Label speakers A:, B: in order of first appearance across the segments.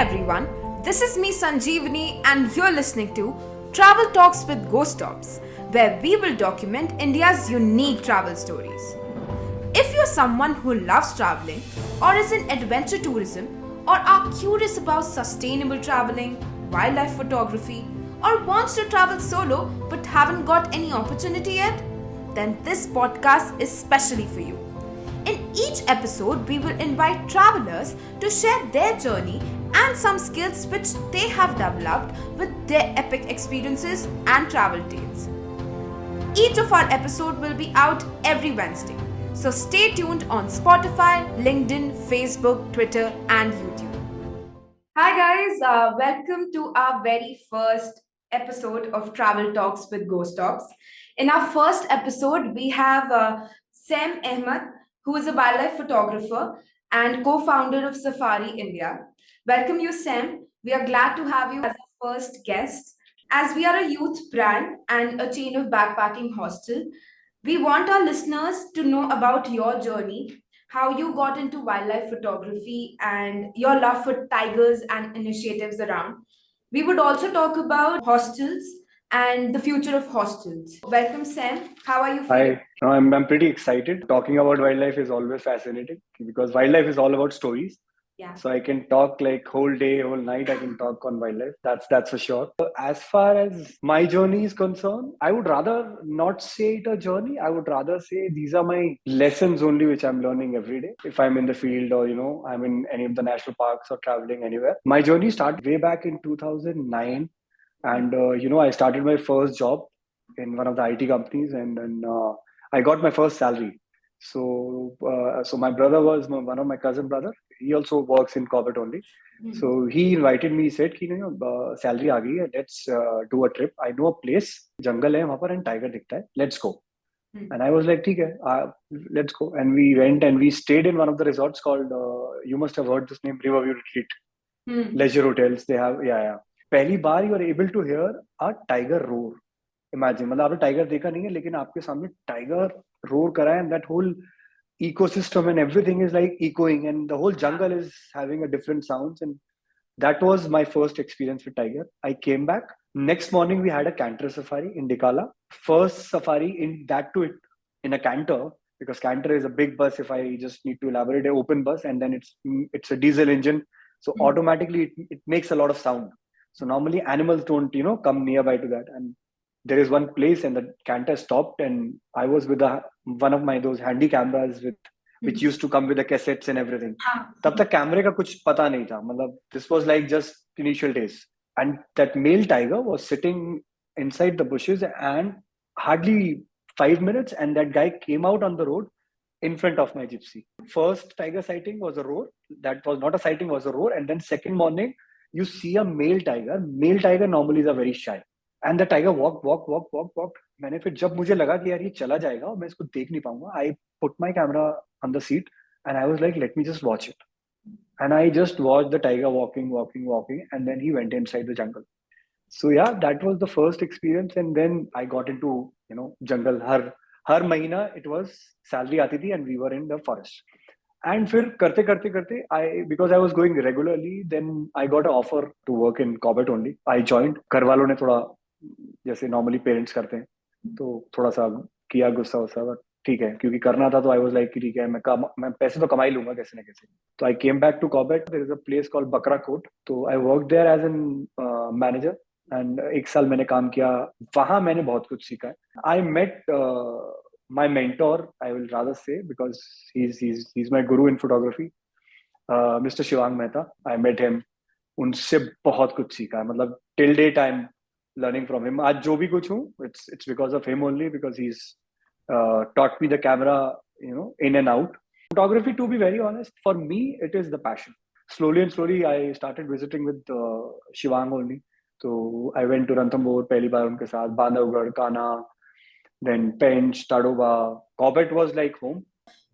A: everyone, this is me Sanjeevani and you're listening to Travel Talks with goSTOPS, where we will document India's unique travel stories. If you're someone who loves traveling or is in adventure tourism or are curious about sustainable traveling, wildlife photography or wants to travel solo but haven't got any opportunity yet, then this podcast is specially for you. In each episode, we will invite travelers to share their journey and some skills which they have developed with their epic experiences and travel tales. Each of our episodes will be out every Wednesday. So stay tuned on Spotify, LinkedIn, Facebook, Twitter, and YouTube. Hi guys, welcome to our very first episode of Travel Talks with goSTOPS. In our first episode, we have Saim Ahmed, who is a wildlife photographer and co-founder of Safari India. Welcome you, Sam. We are glad to have you as our first guest. As we are a youth brand and a chain of backpacking hostel, we want our listeners to know about your journey, how you got into wildlife photography, and your love for tigers and initiatives around. We would also talk about hostels and the future of hostels. Welcome, Sam. How are you feeling?
B: Hi, no, I'm pretty excited. Talking about wildlife is always fascinating because wildlife is all about stories.
A: Yeah.
B: So I can talk like whole day, whole night. I can talk on wildlife. That's for sure. As far as my journey is concerned, I would rather not say it a journey. I would rather say these are my lessons only, which I'm learning every day. If I'm in the field or I'm in any of the national parks or traveling anywhere. My journey started way back in 2009, and I started my first job in one of the IT companies, and then I got my first salary. So my brother was one of my cousin brother. He also works in corporate only. So he invited me. He said, salary आ गई है. Let's do a trip. I know a place. जंगल है वहाँ पर and tiger दिखता है. Let's go. And I was like, ठीक है, let's go. And we went and we stayed in one of the resorts called. You must have heard this name, Riverview Retreat. Leisure hotels. They have yeah. पहली बार you are able to hear a tiger roar. Imagine, मतलब आपने tiger देखा नहीं है लेकिन आपके सामने tiger roar करा है and that whole ecosystem and everything is like echoing and the whole jungle is having a different sounds, and that was my first experience with tiger. I came back. Next morning we had a canter safari in Dikala. First safari in that too in a canter, because canter is a big bus. If I just need to elaborate, an open bus, and then it's a diesel engine, so automatically it makes a lot of sound. So normally animals don't come nearby to that, and there is one place and the canter stopped and I was with one of my those handy cameras which used to come with the cassettes and everything. तब तक कैमरे का कुछ पता नहीं था, मतलब this was like just initial days, and that male tiger was sitting inside the bushes and hardly 5 minutes and that guy came out on the road in front of my gypsy. First tiger sighting was a roar. That was not a sighting, was a roar. And then second morning you see a male tiger. Male tiger normally is a very shy. And the tiger walked. मैंने फिर जब मुझे लगा कि यार ये चला जाएगा और मैं इसको देख नहीं पाऊंगा, I put my camera on the seat and I was like, let me just watch it. And I just watched the tiger walking, and then he went inside the jungle. So yeah, that was the first experience, and then I got into jungle. हर महीना it was salary आती थी and we were in the forest. And फिर करते because I was going regularly, then I got an offer to work in corporate only. I joined. घर वालों ने थोड़ा जैसे normally parents करते हैं, तो थोड़ा सा किया गुस्सा, ठीक है, क्योंकि करना था तो I was like ठीक है, मैं पैसे तो कमा ही लूंगा कैसे ना कैसे. So I came back to corporate. There is a place called Bakra Court. So I worked there as an manager. And एक साल मैंने काम किया वहाँ, मैंने बहुत कुछ सीखा है. I met my mentor, I will rather say, because he's my guru in photography, Mr. Shivang Mehta. I met him. उनसे बहुत कुछ सीखा है, मतलब till date I'm learning from him. आज जो भी कुछ हूँ, it's because of him only, because he's taught me the camera, in and out. Photography, to be very honest, for me it is the passion. Slowly I started visiting with Shivang only. So I went to Ranthambore पहली बार उनके साथ, Bandhavgarh, Kanha, then Pench, Tadoba. Corbett was like home.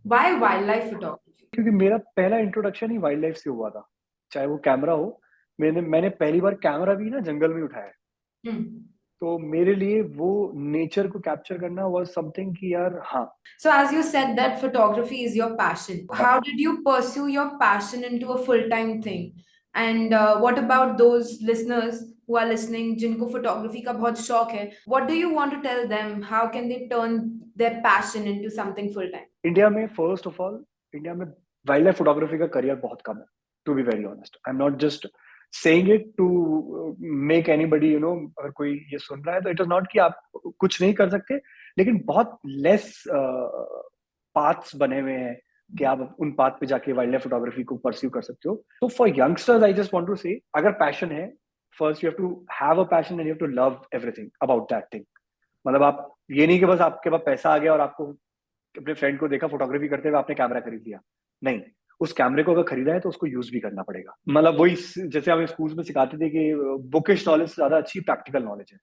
A: Why wildlife photography?
B: क्योंकि मेरा पहला introduction ही wild life से हुआ था, चाहे वो कैमरा हो. मैंने पहली बार कैमरा भी ना जंगल में उठाया. तो मेरे लिए वो नेचर को कैप्चर करना was something कि यार हाँ.
A: So as you said that photography is your passion, how did you pursue your passion into a full-time thing? And what about those listeners who are listening, जिनको photography का बहुत शौक है? What do you want to tell them? How can they turn their passion into something full time?
B: India में first of all, India में wild life photography का career बहुत कम है, to be very honest. I am not just saying it to make anybody, you know, अगर कोई ये सुन रहा है तो इट इज नॉट कि आप कुछ नहीं कर सकते, लेकिन बहुत लेस पाथ्स बने हुए हैं कि आप उन पाथ पे जाके वाइल्ड लाइफ फोटोग्राफी को परस्यू कर सकते हो. तो for youngsters I just want to say, अगर पैशन है, first you have to have a passion and you have to love everything about that thing. मतलब आप ये नहीं कि बस आपके पास पैसा आ गया और आपको अपने फ्रेंड को देखा फोटोग्राफी करते हुए आपने कैमरा खरीद लिया. नहीं, उस कैमरे को अगर खरीदा है तो उसको यूज भी करना पड़ेगा. मतलब वही जैसे हमें स्कूल में सिखाते थे कि बुकिश नॉलेज से ज्यादा अच्छी प्रैक्टिकल नॉलेज है.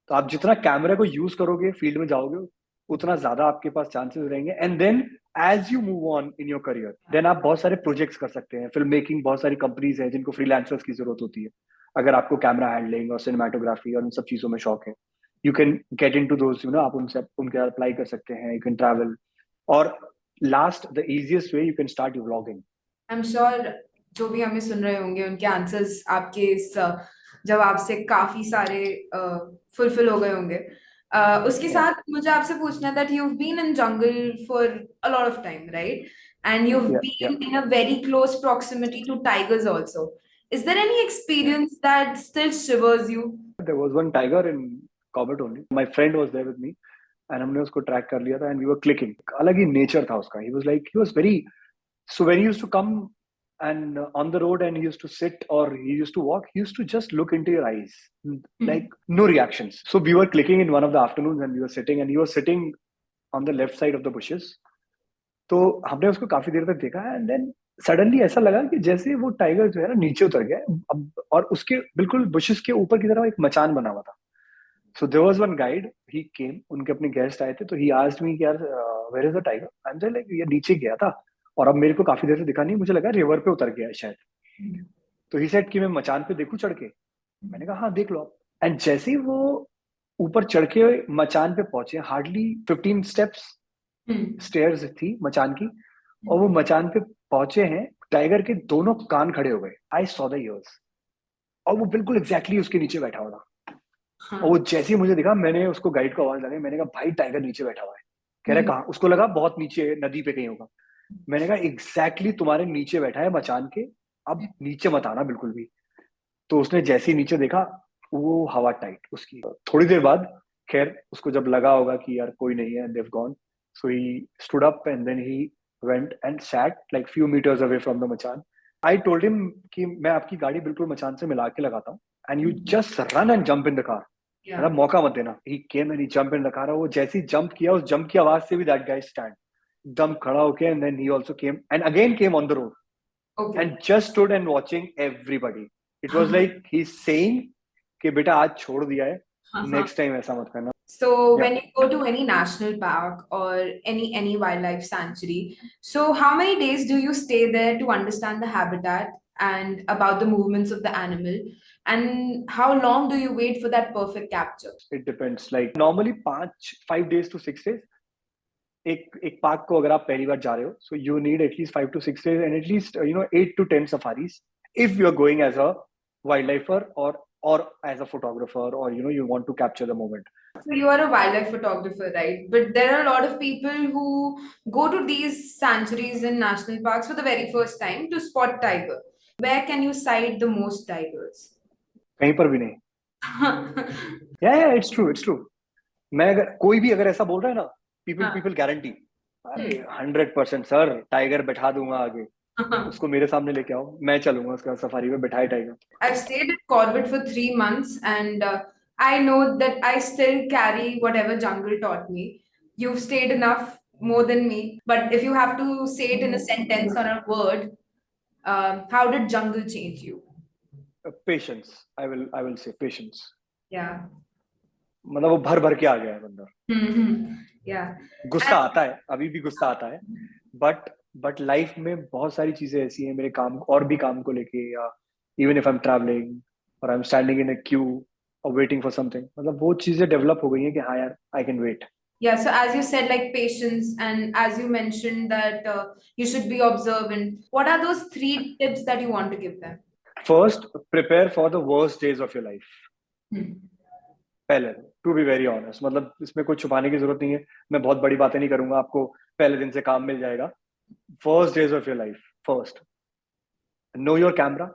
B: तो आप जितना कैमरे को यूज करोगे, फील्ड में जाओगे, उतना ज्यादा आपके पास चांसेस रहेंगे. And then as you move on in your career, then आप बहुत सारे प्रोजेक्ट्स कर सकते हैं. फिल्म मेकिंग, बहुत सारी कंपनीज है जिनको फ्रीलांसर्स की जरूरत होती है. अगर आपको कैमरा हैंडलिंग और सिनेमाटोग्राफी और इन सब चीजों में शौक है, you can get in to those, you know, आप उनसे उनके साथ अप्लाई कर सकते हैं. You can travel. और last, the easiest way, you can start your vlogging.
A: I am sure जो भी हमें सुन रहे होंगे उनके आंसर्स आपके इस जवाब से काफी सारे फुलफिल हो गए होंगे. उसके साथ मुझे आपसे पूछना है that you have been in jungle for a lot of time, right? And you have
B: Yeah, yeah.
A: Been in a very close proximity to tigers also. Is there any experience that still shivers you?
B: There was one tiger in Corbett only. My friend was there with me, and हमने उसको track कर लिया था, and we were clicking. अलग ही nature था उसका. He was very, so when he used to come and on the road and he used to sit or he used to walk, he used to just look into your eyes, like no reactions. So we were clicking in one of the afternoons and we were sitting, and he was sitting on the left side of the bushes. तो हमने उसको काफी देर तक देखा, and then suddenly ऐसा लगा कि जैसे वो टाइगर जो है ना नीचे उतर गया है अब, और उसके बिल्कुल बुशेस के ऊपर की तरफ एक मचान बना हुआ था. So there was one guide, he came, उनके अपने गेस्ट आए थे, तो ही आस्क्ड मी यार, where is the tiger? I am like, ये नीचे गया था और अब मेरे को काफी देर से दिखा नहीं, मुझे लगा रिवर पे उतर गया है शायद. तो ही सेड कि मैं मचान पे देखूं चढ़ के. मैंने कहा हाँ देख लो आप. एंड जैसे ही वो ऊपर चढ़ के मचान पे पहुंचे, हार्डली 15 स्टेप्स स्टेयर्स थी मचान की, और वो मचान पे पहुंचे हैं, टाइगर के दोनों कान खड़े हो गए. आई सॉ द ईयर्स, और वो बिल्कुल एग्जैक्टली उसके नीचे बैठा हुआ था. और वो जैसे ही मुझे दिखा, मैंने उसको गाइड को आवाज लगाई. मैंने कहा भाई टाइगर नीचे बैठा हुआ है. कह रहा कहाँ? उसको लगा बहुत नीचे नदी पे कहीं होगा. मैंने कहा एग्जैक्टली तुम्हारे नीचे बैठा है मचान के, अब नीचे मत आना बिल्कुल भी. तो उसने जैसे ही नीचे देखा, वो हवा टाइट उसकी. थोड़ी देर बाद खैर उसको जब लगा होगा कि यार कोई नहीं है, they've gone, so he stood up and then he went and sat like few meters away from the machan. I told him कि मैं आपकी गाड़ी बिल्कुल मचान से मिला के लगाता हूँ, and you just run and jump in the car. मेरा मौका मत देना. He came and he jumped in the car. वो जैसे ही जंप किया, उस जंप की आवाज से भी that guy stand एकदम खड़ा होके, and then he also came and again came on the road. Okay. And just stood and watching everybody. It was like he's saying कि बेटा आज छोड़ दिया है, next time ऐसा मत करना.
A: So when you go to any national park or any wildlife sanctuary, so how many days do you stay there to understand the habitat and about the movements of the animal, and how long do you wait for that perfect capture?
B: It depends. Like normally 5 days to 6 days. एक park को अगर आप पहली बार जा रहे हो, so you need at least 5 to 6 days and at least 8 to 10 safaris if you are going as a wildlifer or as a photographer, or you want to capture the moment.
A: So you are a wildlife photographer, right? But there are a lot of people who go to these sanctuaries and national parks for the very first time to spot tiger. Where can you sight the most tigers?
B: कहीं पर भी नहीं. Yeah, it's true. मैं अगर कोई भी अगर ऐसा बोल रहा है ना, people guarantee, अरे 100% सर टाइगर बैठा दूंगा आगे. उसको मेरे सामने लेके आओ, मैं चलूंगा उसका सफारी में, बैठाए tiger.
A: I've stayed at Corbett for 3 months, and I know that I still carry whatever jungle taught me. You've stayed enough more than me, but if you have to say it in a sentence or a word, how did jungle change you?
B: Patience. I will say patience.
A: Yeah.
B: मतलब वो भर भर के आ गया है अंदर.
A: Yeah.
B: गुस्सा आता है, अभी भी गुस्सा आता है, बट लाइफ में बहुत सारी चीजें ऐसी हैं मेरे काम और भी काम को लेके, या even if I am travelling और I am standing in a queue और वेटिंग फॉर समथिंग, मतलब वो चीजें डेवलप हो गई हैं कि हाँ यार I can wait.
A: Yeah, so as you said, like patience, and as you mentioned that you should be observant. What are those 3 tips that you want to give them?
B: First, prepare for the worst days of your life. पहले, to be very honest, मतलब इसमें कुछ छुपाने की जरूरत नहीं है, मैं बहुत बड़ी बातें नहीं करूंगा, आपको पहले दिन से काम मिल जाएगा. Worst days of your life. First, know your camera,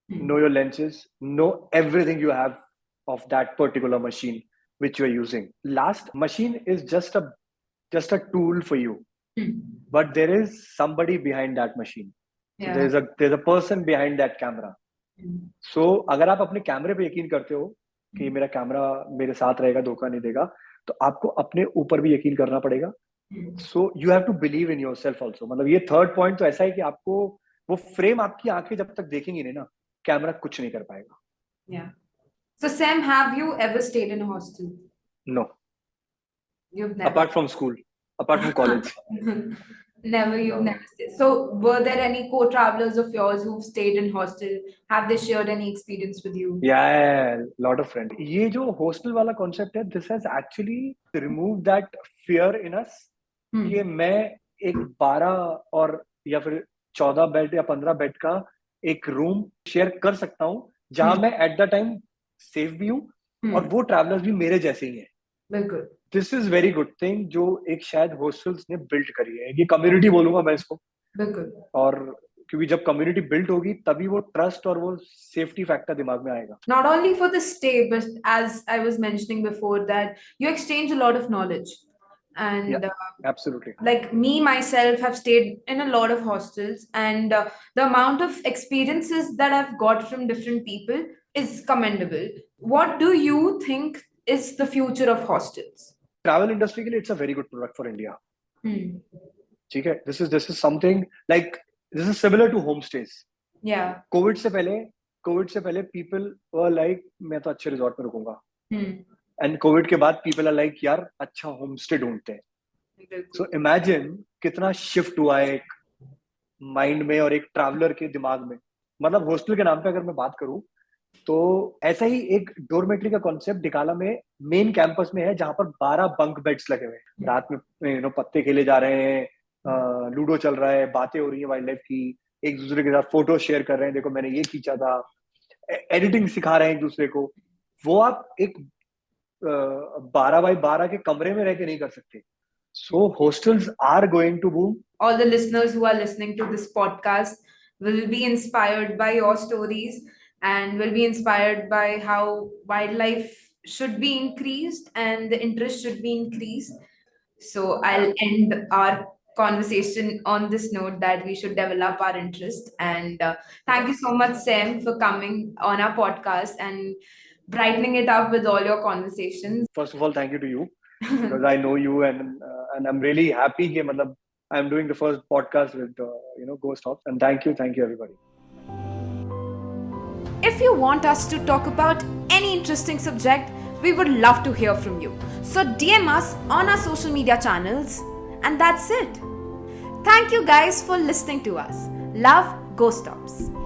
B: know your lenses, know everything you have of that particular machine which you are using. Last, machine is just a tool for you, but there is somebody behind that machine. So there's a person behind that camera. So अगर आप अपने कैमरे पे यकीन करते हो कि मेरा कैमरा मेरे साथ रहेगा, धोखा नहीं देगा, तो आपको अपने ऊपर भी यकीन करना पड़ेगा. So you have to believe in yourself also. मतलब ये थर्ड पॉइंट तो ऐसा है कि आपको वो फ्रेम, आपकी आंखें जब तक देखेंगी नहीं ना, कैमरा कुछ नहीं कर पाएगा.
A: Yeah. So Sam, have you ever stayed in a hostel?
B: No.
A: You've never.
B: Apart from school, apart from college.
A: Never, you've never stayed. So were there any co-travelers of yours who've stayed in hostel? Have they shared any experience with you?
B: Yeah, lot of friends. ये जो hostel वाला concept है, this has actually removed that fear in us. कि मैं एक 12 और या फिर 14 बेड या 15 बेड का एक रूम शेयर कर सकता हूँ, जहां मैं एट द टाइम सेफ भी हूँ और वो ट्रैवलर्स भी मेरे जैसे ही हैं.
A: बिल्कुल.
B: This is very good thing जो एक शायद हॉस्टल्स ने बिल्ड करी है. ये कम्युनिटी बोलूंगा मैं इसको.
A: बिल्कुल.
B: और क्योंकि जब कम्युनिटी बिल्ड होगी तभी वो ट्रस्ट और वो सेफ्टी फैक्टर दिमाग में आएगा.
A: Not only for the stay, but as I was mentioning before, that you exchange a lot of knowledge. And
B: yeah, absolutely.
A: Like me myself have stayed in a lot of hostels, and the amount of experiences that I've got from different people is commendable. What do you think is the future of hostels?
B: Travel industry के लिए it's a very good product for India. ठीक है. This is something like this is similar to homestays.
A: Yeah.
B: Covid से पहले people were like मैं तो अच्छे resort में रुकूंगा. एंड कोविड के बाद पीपल आर लाइक यार अच्छा होम स्टे ढूंढते हैं. सो इमेजिन कितना शिफ्ट हुआ है एक माइंड में और एक ट्रैवलर के दिमाग में. मतलब हॉस्टल के नाम पे अगर मैं बात करूं तो ऐसा ही एक डोरमेट्री का कॉन्सेप्ट डिकाला में मेन कैंपस में है, जहां पर 12 बंक बेड्स लगे हुए हैं. रात में पत्ते खेले जा रहे हैं, लूडो चल रहा है, बातें हो रही है वाइल्ड लाइफ की, एक दूसरे के साथ फोटो शेयर कर रहे हैं, देखो मैंने ये खींचा था, एडिटिंग सिखा रहे हैं एक दूसरे को. वो आप एक 12 by 12 के कमरे में रह के नहीं कर सकते. So hostels are going to boom.
A: All the listeners who are listening to this podcast will be inspired by your stories and will be inspired by how wildlife should be increased and the interest should be increased. So I'll end our conversation on this note that we should develop our interest. And thank you so much, Sam, for coming on our podcast and brightening it up with all your conversations.
B: First of all, thank you to you because I know you and I'm really happy कि मतलब I'm doing the first podcast with goSTOPS, and thank you everybody.
A: If you want us to talk about any interesting subject, we would love to hear from you. So DM us on our social media channels, and that's it. Thank you guys for listening to us. Love, goSTOPS.